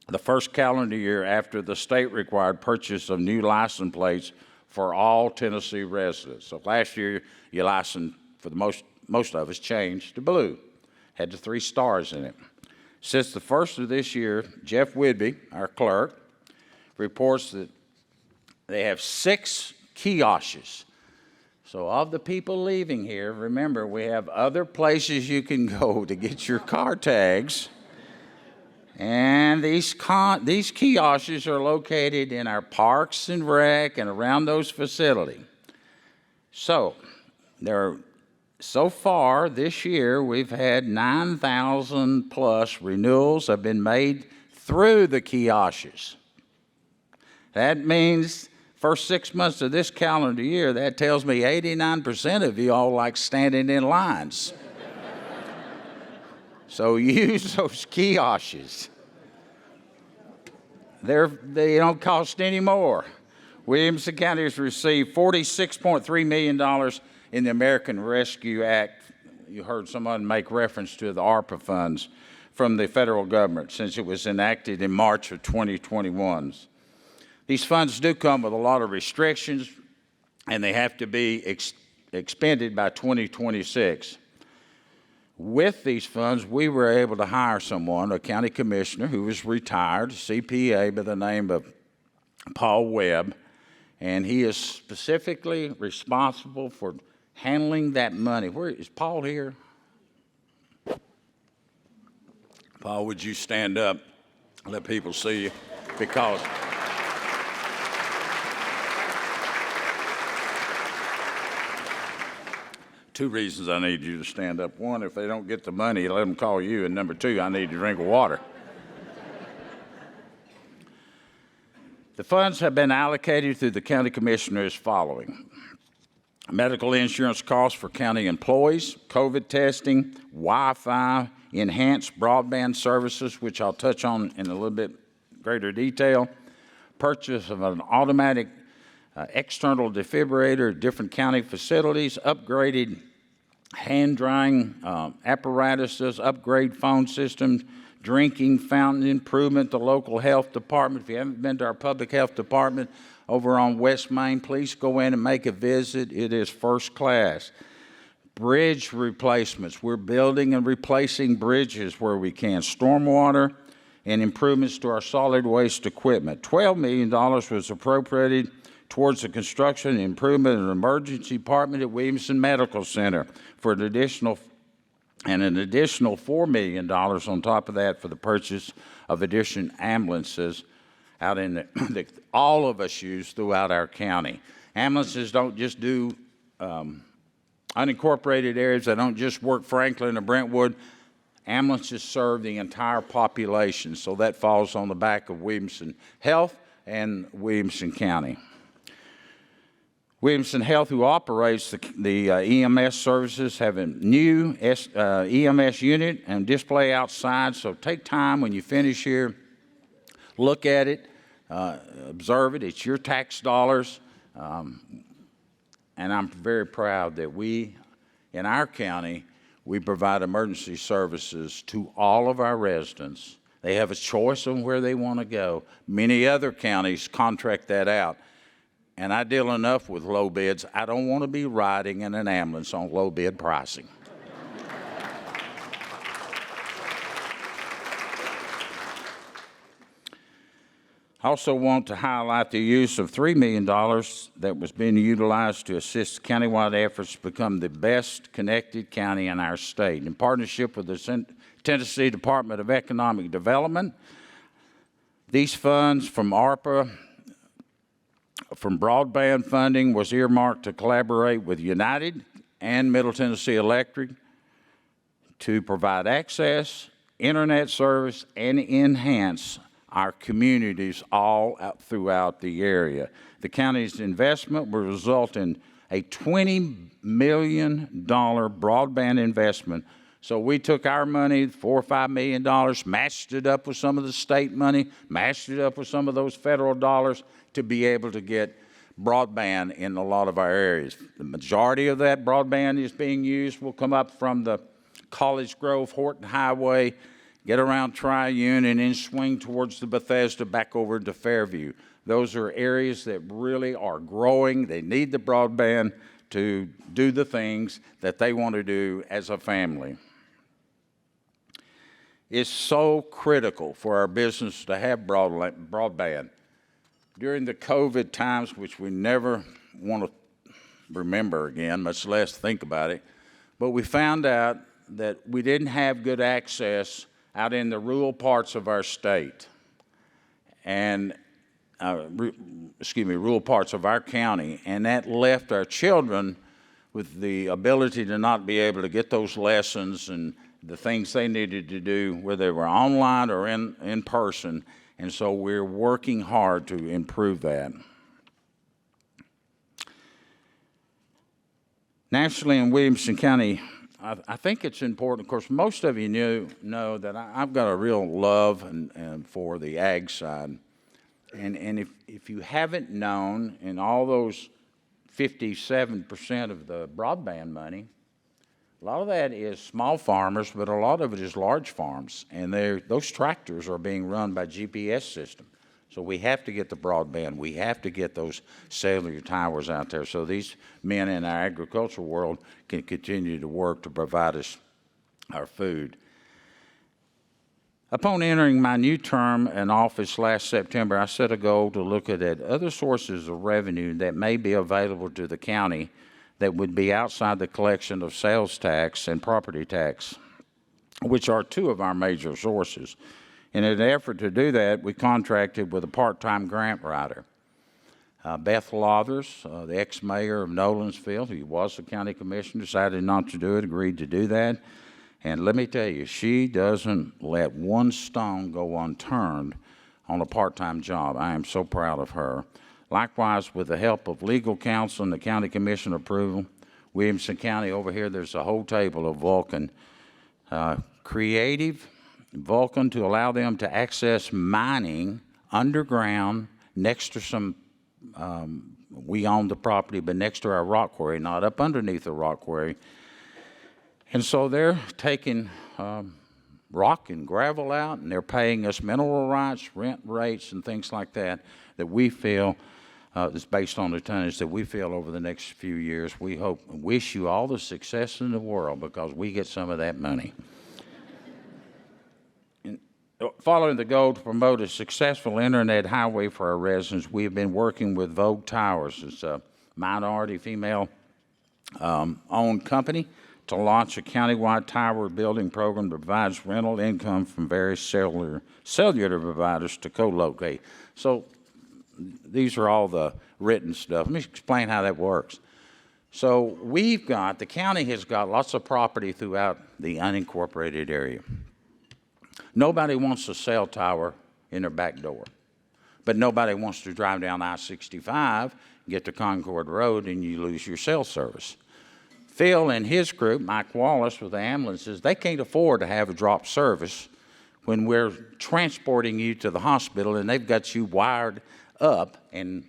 the first calendar year after the state required purchase of new license plates for all Tennessee residents. So last year, your license, for the most of us, changed to blue. Had the 3 stars in it. Since the first of this year, Jeff Whidbey, our clerk, reports that they have 6 kiosks. So of the people leaving here, remember, we have other places you can go to get your car tags. And these kiosks are located in our parks and rec and around those facilities. So far this year, we've had 9,000 plus renewals have been made through the kiosks. That means first 6 months of this calendar year, that tells me 89% of you all like standing in lines. So use those kiosks. They don't cost any more. Williamson County has received $46.3 million in the American Rescue Act. You heard someone make reference to the ARPA funds from the federal government since it was enacted in March of 2021. These funds do come with a lot of restrictions, and they have to be expended by 2026. With these funds, we were able to hire someone, a county commissioner who was retired, CPA by the name of Paul Webb, and he is specifically responsible for handling that money. Where is Paul here? Paul, would you stand up, let people see you? Because two reasons I need you to stand up. One, if they don't get the money, let them call you. And number 2, I need a drink of water. The funds have been allocated through the county commissioner as following: medical insurance costs for county employees, COVID testing, Wi-Fi, enhanced broadband services, which I'll touch on in a little bit greater detail, purchase of an automatic external defibrillator at different county facilities, upgraded hand drying apparatuses, upgrade phone systems, drinking fountain improvement, the local health department. If you haven't been to our public health department over on West Main, please go in and make a visit. It is first class. Bridge replacements. We're building and replacing bridges where we can. Stormwater and improvements to our solid waste equipment. $12 million was appropriated towards the construction and improvement of an emergency department at Williamson Medical Center for an additional $4 million on top of that for the purchase of additional ambulances out in that all of us use throughout our county. Ambulances don't just do unincorporated areas. They don't just work Franklin or Brentwood. Ambulances serve the entire population, so that falls on the back of Williamson Health and Williamson County. Williamson Health, who operates the EMS services, have a new EMS unit and display outside, so take time when you finish here, look at it, observe it. It's your tax dollars, and I'm very proud that we, in our county, we provide emergency services to all of our residents. They have a choice on where they want to go. Many other counties contract that out. And I deal enough with low bids. I don't want to be riding in an ambulance on low bid pricing. I also want to highlight the use of $3 million that was being utilized to assist countywide efforts to become the best connected county in our state. In partnership with the Tennessee Department of Economic Development, these funds from ARPA, from broadband funding, was earmarked to collaborate with United and Middle Tennessee Electric to provide access internet service and enhance our communities all out throughout the area. The county's investment will result in a $20 million broadband investment. So we took our money, $4 or $5 million, matched it up with some of the state money, matched it up with some of those federal dollars to be able to get broadband in a lot of our areas. The majority of that broadband is being used will come up from the College Grove, Horton Highway, get around Triune, and then swing towards the Bethesda back over to Fairview. Those are areas that really are growing. They need the broadband to do the things that they want to do as a family. It's so critical for our business to have broadband. During the COVID times, which we never want to remember again, much less think about it, but we found out that we didn't have good access out in the rural parts of our state and rural parts of our county, and that left our children with the ability to not be able to get those lessons and the things they needed to do, whether they were online or in person, and so we're working hard to improve that. Nationally in Williamson County, I think it's important. Of course, most of you know that I've got a real love and for the ag side. And if you haven't known, in all those 57% of the broadband money, a lot of that is small farmers, but a lot of it is large farms. And those tractors are being run by GPS system. So we have to get the broadband. We have to get those cellular towers out there so these men in our agricultural world can continue to work to provide us our food. Upon entering my new term in office last September, I set a goal to look at other sources of revenue that may be available to the county that would be outside the collection of sales tax and property tax, which are two of our major sources. In an effort to do that, we contracted with a part-time grant writer. Beth Lothers, the ex-mayor of Nolensville, who was the county commissioner, decided not to do it, agreed to do that. And let me tell you, she doesn't let one stone go unturned on a part-time job. I am so proud of her. Likewise, with the help of legal counsel and the county commission approval, Williamson County over here, there's a whole table of Vulcan creative Vulcan to allow them to access mining underground next to some, we own the property, but next to our rock quarry, not up underneath the rock quarry. And so they're taking rock and gravel out, and they're paying us mineral rights, rent rates, and things like that we feel is based on the tonnage that we feel over the next few years. We hope and wish you all the success in the world because we get some of that money. Following the goal to promote a successful internet highway for our residents, we have been working with Vogue Towers. It's a minority female owned company to launch a countywide tower building program that provides rental income from various cellular providers to co-locate. So these are all the written stuff. Let me explain how that works. So the county has got lots of property throughout the unincorporated area. Nobody wants a cell tower in their back door, but nobody wants to drive down I-65, get to Concord Road, and you lose your cell service. Phil and his group, Mike Wallace with the ambulances, they can't afford to have a drop service when we're transporting you to the hospital and they've got you wired up and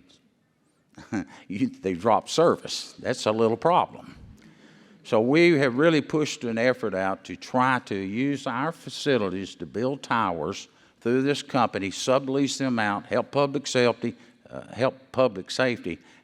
they drop service. That's a little problem. So we have really pushed an effort out to try to use our facilities to build towers through this company, sublease them out, help public safety,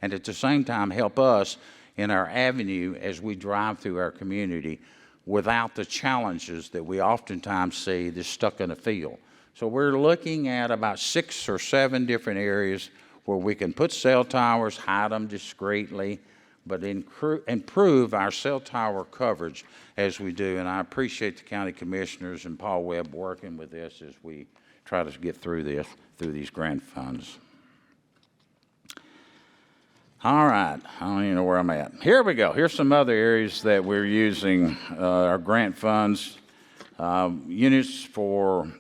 and at the same time help us in our avenue as we drive through our community without the challenges that we oftentimes see that's stuck in a field. So we're looking at about 6 or 7 different areas where we can put cell towers, hide them discreetly, but improve our cell tower coverage as we do. And I appreciate the county commissioners and Paul Webb working with this as we try to get through these grant funds. All right, I don't even know where I'm at. Here we go. Here's some other areas that we're using our grant funds Units for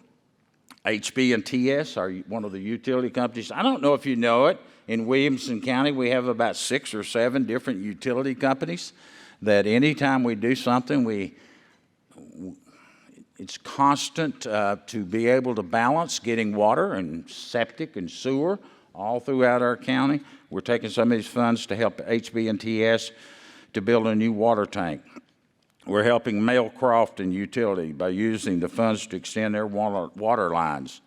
HB and TS are one of the utility companies. I don't know if you know it. In Williamson County, we have about 6 or 7 different utility companies that anytime we do something, it's constant to be able to balance getting water and septic and sewer all throughout our county. We're taking some of these funds to help HB and TS to build a new water tank. We're helping Mailcroft and Utility by using the funds to extend their water lines.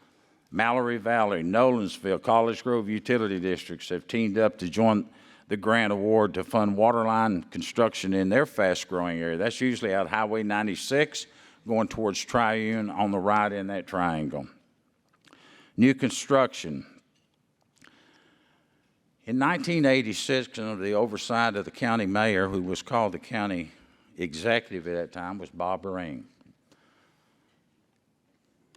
Mallory Valley, Nolensville, College Grove utility districts have teamed up to join the grant award to fund water line construction in their fast-growing area. That's usually out Highway 96, going towards Triune on the right in that triangle. New construction. In 1986, under the oversight of the county mayor, who was called the county executive at that time, was Bob Ring.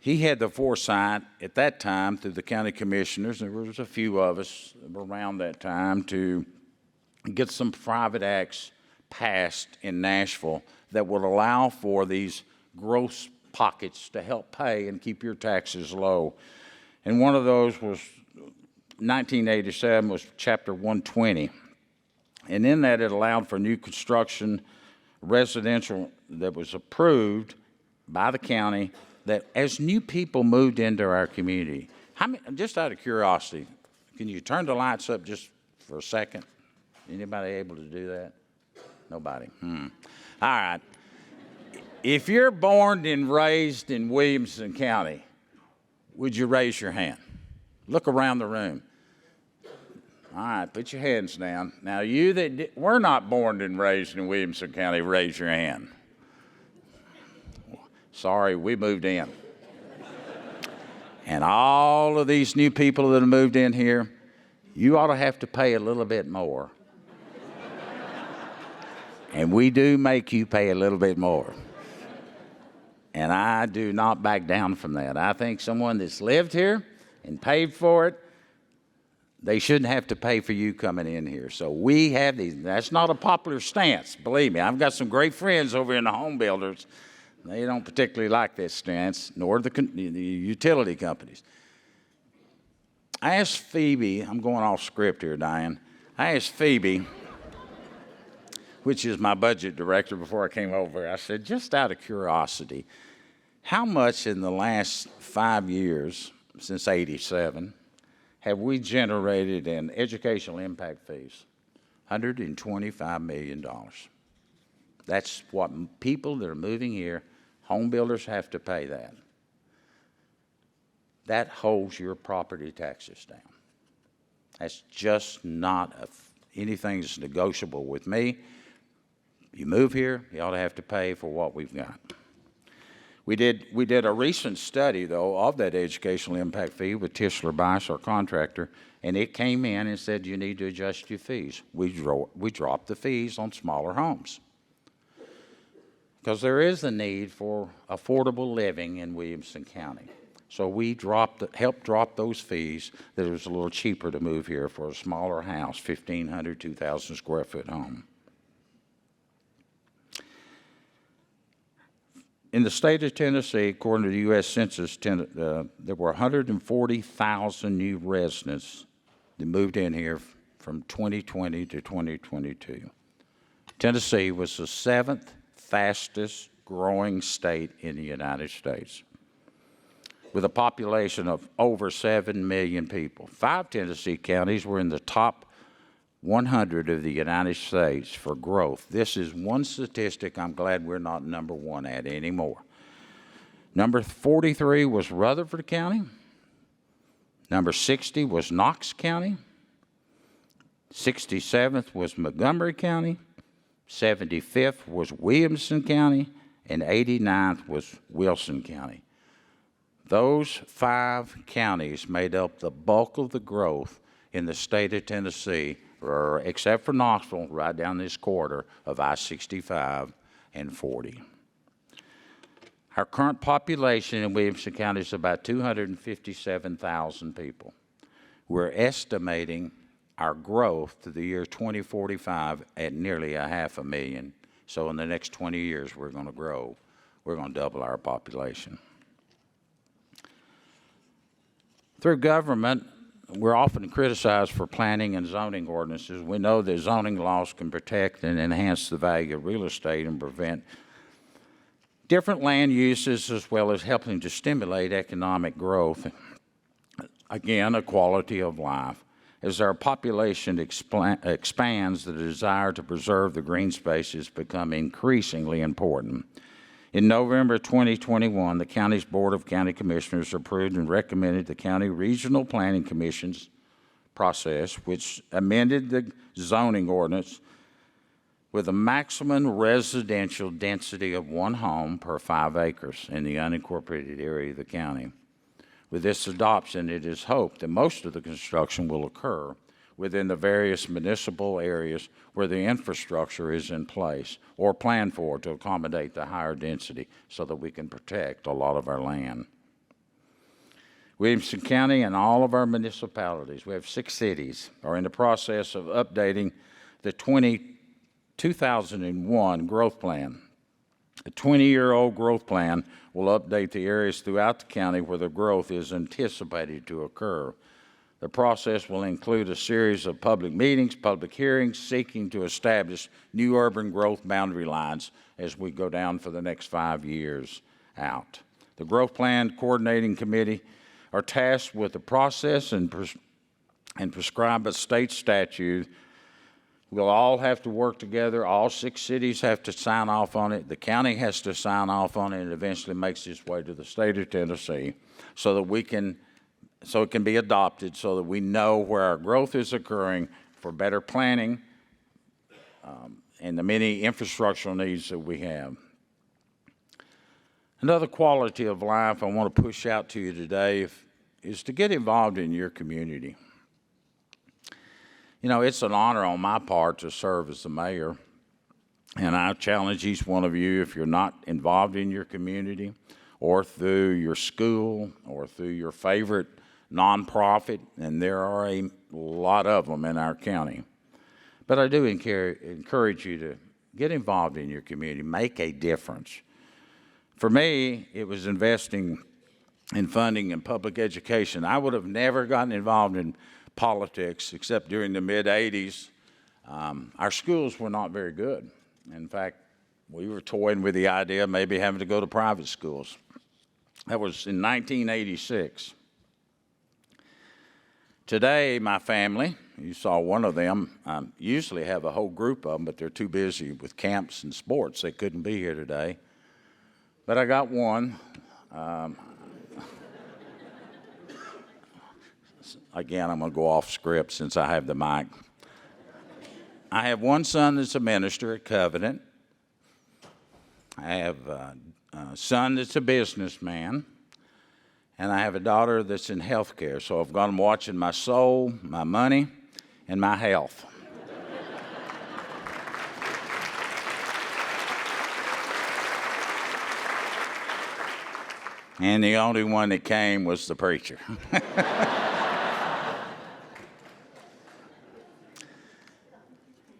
He had the foresight at that time through the county commissioners, there was a few of us around that time, to get some private acts passed in Nashville that would allow for these gross pockets to help pay and keep your taxes low. And one of those was 1987 was Chapter 120. And in that it allowed for new construction residential that was approved by the county that as new people moved into our community, just out of curiosity, can you turn the lights up just for a second? Anybody able to do that? Nobody. All right. If you're born and raised in Williamson County, would you raise your hand? Look around the room. All right, put your hands down. Now, you that were not born and raised in Williamson County, raise your hand. Sorry, we moved in. And all of these new people that have moved in here, you ought to have to pay a little bit more. And we do make you pay a little bit more. And I do not back down from that. I think someone that's lived here and paid for it, they shouldn't have to pay for you coming in here. So we have these. That's not a popular stance, believe me. I've got some great friends over in the home builders. They don't particularly like this stance, nor the utility companies. I asked Phoebe, I'm going off script here, Diane. I asked Phoebe, which is my budget director, before I came over, I said, just out of curiosity, how much in the last 5 years, since '87, have we generated in educational impact fees? $125 million. That's what people that are moving here, home builders have to pay that. That holds your property taxes down. That's just not anything that's negotiable with me. You move here, you ought to have to pay for what we've got. We did a recent study, though, of that educational impact fee with Tischler Bice, our contractor, and it came in and said you need to adjust your fees. We dropped the fees on smaller homes because there is a need for affordable living in Williamson County. So we helped drop those fees that it was a little cheaper to move here for a smaller house, 1,500, 2,000 square foot home. In the state of Tennessee, according to the U.S. Census, there were 140,000 new residents that moved in here from 2020 to 2022. Tennessee was the 7th fastest growing state in the United States, with a population of over 7 million people. 5 Tennessee counties were in the top 100 of the United States for growth. This is one statistic I'm glad we're not number 1 at anymore. Number 43 was Rutherford County. Number 60 was Knox County. 67th was Montgomery County. 75th was Williamson County. And 89th was Wilson County. Those 5 counties made up the bulk of the growth in the state of Tennessee, except for Knoxville, right down this corridor of I-65 and 40. Our current population in Williamson County is about 257,000 people. We're estimating our growth to the year 2045 at nearly 500,000. So in the next 20 years, we're going to grow we're going to double our population. Through government, we're often criticized for planning and zoning ordinances. We know that zoning laws can protect and enhance the value of real estate and prevent different land uses, as well as helping to stimulate economic growth. Again, a quality of life. As our population expands, the desire to preserve the green spaces become increasingly important. In November 2021, the county's Board of County Commissioners approved and recommended the County Regional Planning Commission's process, which amended the zoning ordinance with a maximum residential density of 1 home per 5 acres in the unincorporated area of the county. With this adoption, it is hoped that most of the construction will occur within the various municipal areas where the infrastructure is in place or planned for to accommodate the higher density so that we can protect a lot of our land. Williamson County and all of our municipalities, we have 6 cities, are in the process of updating the 2001 growth plan. A 20-year-old growth plan will update the areas throughout the county where the growth is anticipated to occur. The process will include a series of public meetings, public hearings, seeking to establish new urban growth boundary lines as we go down for the next 5 years out. The Growth Plan Coordinating Committee are tasked with the process and prescribed by state statute. We'll all have to work together. All 6 cities have to sign off on it. The county has to sign off on it, and eventually makes its way to the state of Tennessee so that it can be adopted, so that we know where our growth is occurring for better planning and the many infrastructural needs that we have. Another quality of life I want to push out to you today is to get involved in your community. You know, it's an honor on my part to serve as the mayor, and I challenge each one of you, if you're not involved in your community or through your school or through your favorite nonprofit, and there are a lot of them in our county. But I do encourage you to get involved in your community, make a difference. For me, it was investing in funding and public education. I would have never gotten involved in politics except during the mid-'80s. Our schools were not very good. In fact, we were toying with the idea of maybe having to go to private schools. That was in 1986. Today, my family, you saw one of them, usually have a whole group of them, but they're too busy with camps and sports. They couldn't be here today. But I got one. Again, I'm going to go off script since I have the mic. I have one son that's a minister at Covenant. I have a son that's a businessman. And I have a daughter that's in healthcare. So I've got them watching my soul, my money, and my health. And the only one that came was the preacher.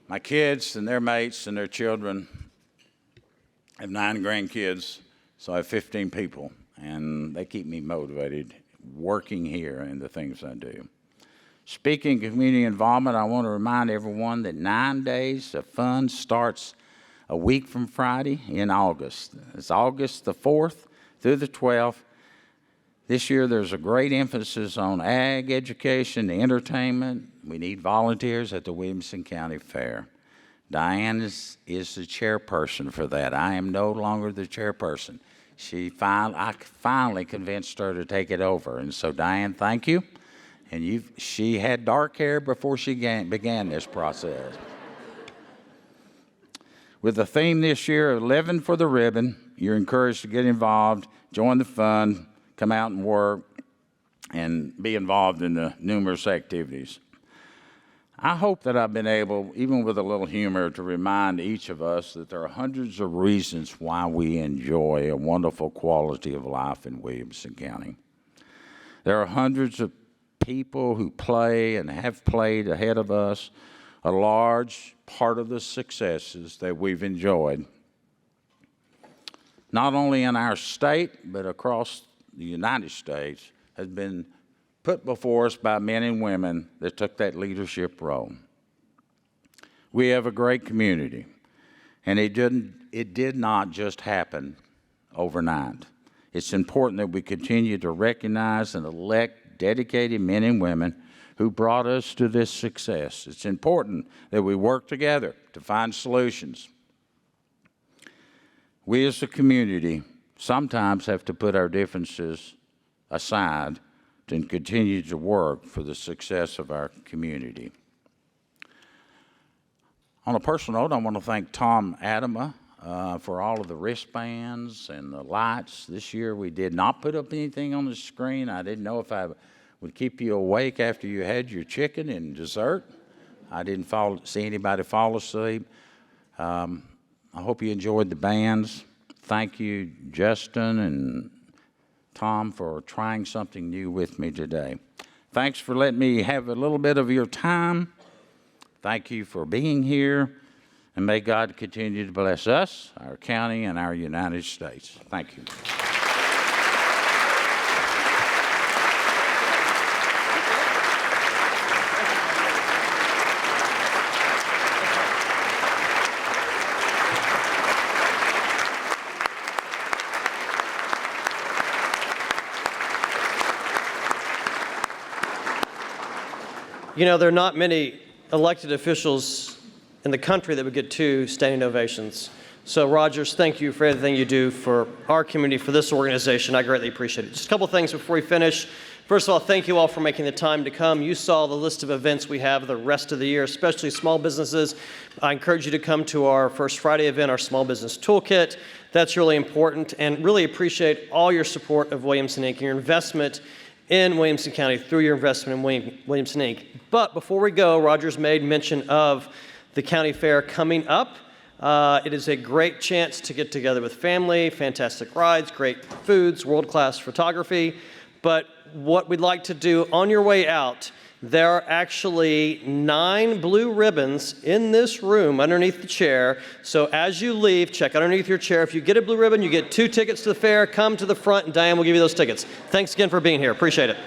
My kids and their mates and their children, I have 9 grandkids, so I have 15 people. And they keep me motivated working here and the things I do. Speaking of community involvement, I want to remind everyone that 9 Days of Fun starts a week from Friday in August. It's August the 4th through the 12th. This year there's a great emphasis on ag education, entertainment. We need volunteers at the Williamson County Fair. Diane is the chairperson for that. I am no longer the chairperson. I finally convinced her to take it over. And so, Diane, thank you. And she had dark hair before she began this process. With the theme this year of Living for the Ribbon, you're encouraged to get involved, join the fun, come out and work, and be involved in the numerous activities. I hope that I've been able, even with a little humor, to remind each of us that there are hundreds of reasons why we enjoy a wonderful quality of life in Williamson County. There are hundreds of people who play and have played ahead of us, a large part of the successes that we've enjoyed. not only in our state, but across the United States, has been put before us by men and women that took that leadership role. We have a great community, and it did not just happen overnight. It's important that we continue to recognize and elect dedicated men and women who brought us to this success. It's important that we work together to find solutions. We as a community sometimes have to put our differences aside and continue to work for the success of our community. On a personal note, I want to thank Tom Adama for all of the wristbands and the lights. This year we did not put up anything on the screen. I didn't know if I would keep you awake after you had your chicken and dessert. I didn't see anybody fall asleep. I hope you enjoyed the bands. Thank you, Justin and Tom, for trying something new with me today. Thanks for letting me have a little bit of your time. Thank you for being here, and may God continue to bless us, our county, and our United States. Thank you. You know, there are not many elected officials in the country that would get 2 standing ovations. So, Rogers, thank you for everything you do for our community, for this organization. I greatly appreciate it. Just a couple things before we finish. First of all, thank you all for making the time to come. You saw the list of events we have the rest of the year, especially small businesses. I encourage you to come to our First Friday event, our Small Business Toolkit. That's really important, and really appreciate all your support of Williamson, Inc., and your investment in Williamson County through your investment in Williamson, Inc. But before we go, Rogers made mention of the county fair coming up. It is a great chance to get together with family, fantastic rides, great foods, world-class photography. But what we'd like to do on your way out, there are actually 9 blue ribbons in this room underneath the chair. So as you leave, check underneath your chair. If you get a blue ribbon, you get 2 tickets to the fair. Come to the front, and Diane will give you those tickets. Thanks again for being here. Appreciate it.